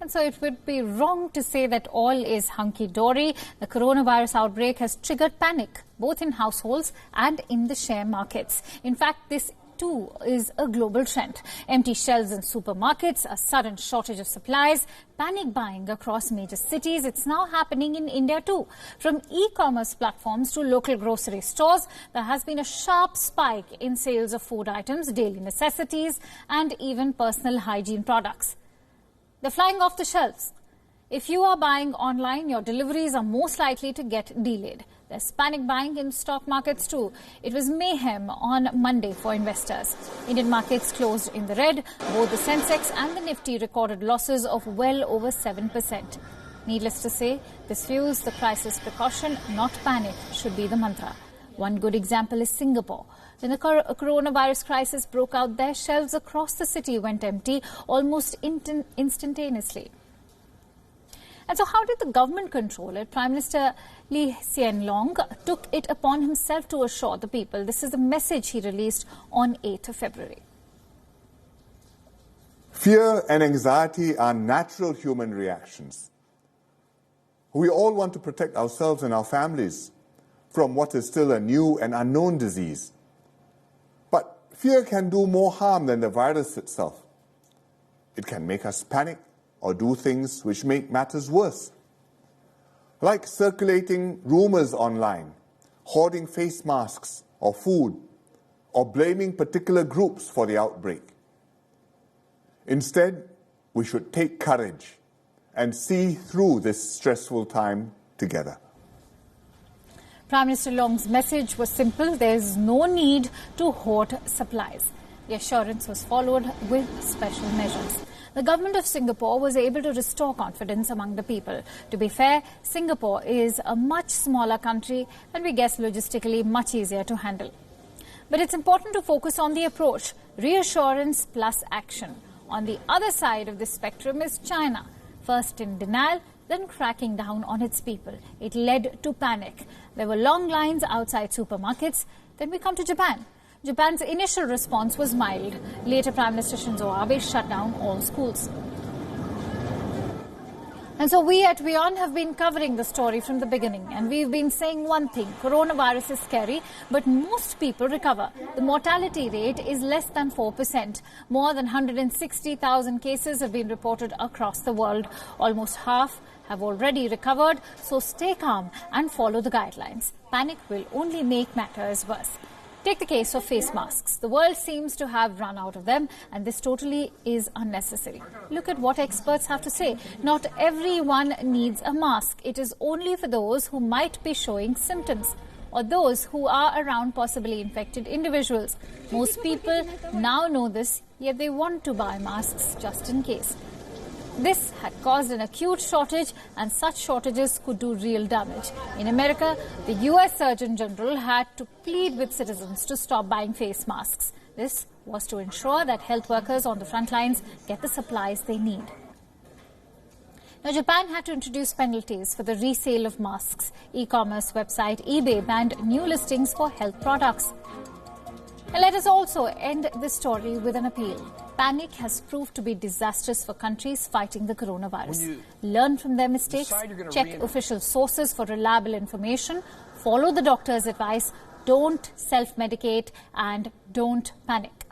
And so it would be wrong to say that all is hunky-dory. The coronavirus outbreak has triggered panic, both in households and in the share markets. In fact, this too is a global trend. Empty shelves in supermarkets, a sudden shortage of supplies, panic buying across major cities. It's now happening in India too. From e-commerce platforms to local grocery stores, there has been a sharp spike in sales of food items, daily necessities, and even personal hygiene products. They're flying off the shelves. If you are buying online, your deliveries are most likely to get delayed. There's panic buying in stock markets too. It was mayhem on Monday for investors. Indian markets closed in the red. Both the Sensex and the Nifty recorded losses of well over 7%. Needless to say, this fuels the crisis. Precaution, not panic, should be the mantra. One good example is Singapore. When the coronavirus crisis broke out, their shelves across the city went empty almost instantaneously. And so how did the government control it? Prime Minister Lee Hsien Loong took it upon himself to assure the people. This is the message he released on 8th of February. Fear and anxiety are natural human reactions. We all want to protect ourselves and our families from what is still a new and unknown disease. But fear can do more harm than the virus itself. It can make us panic or do things which make matters worse, like circulating rumors online, hoarding face masks or food, or blaming particular groups for the outbreak. Instead, we should take courage and see through this stressful time together. Prime Minister Loong's message was simple: there is no need to hoard supplies. The assurance was followed with special measures. The government of Singapore was able to restore confidence among the people. To be fair, Singapore is a much smaller country and we guess logistically much easier to handle. But it's important to focus on the approach, reassurance plus action. On the other side of the spectrum is China, first in denial, then cracking down on its people. It led to panic. There were long lines outside supermarkets. Then we come to Japan. Japan's initial response was mild. Later, Prime Minister Shinzo Abe shut down all schools. And so we at WION have been covering the story from the beginning. And we've been saying one thing: coronavirus is scary, but most people recover. The mortality rate is less than 4%. More than 160,000 cases have been reported across the world. Almost half have already recovered. So stay calm and follow the guidelines. Panic will only make matters worse. Take the case of face masks. The world seems to have run out of them, and this totally is unnecessary. Look at what experts have to say. Not everyone needs a mask. It is only for those who might be showing symptoms or those who are around possibly infected individuals. Most people now know this, yet they want to buy masks just in case. This had caused an acute shortage, and such shortages could do real damage. In America, the US Surgeon General had to plead with citizens to stop buying face masks. This was to ensure that health workers on the front lines get the supplies they need. Now, Japan had to introduce penalties for the resale of masks. E-commerce website eBay banned new listings for health products. And let us also end this story with an appeal. Panic has proved to be disastrous for countries fighting the coronavirus. Learn from their mistakes, check official sources for reliable information, follow the doctor's advice, don't self-medicate, and don't panic.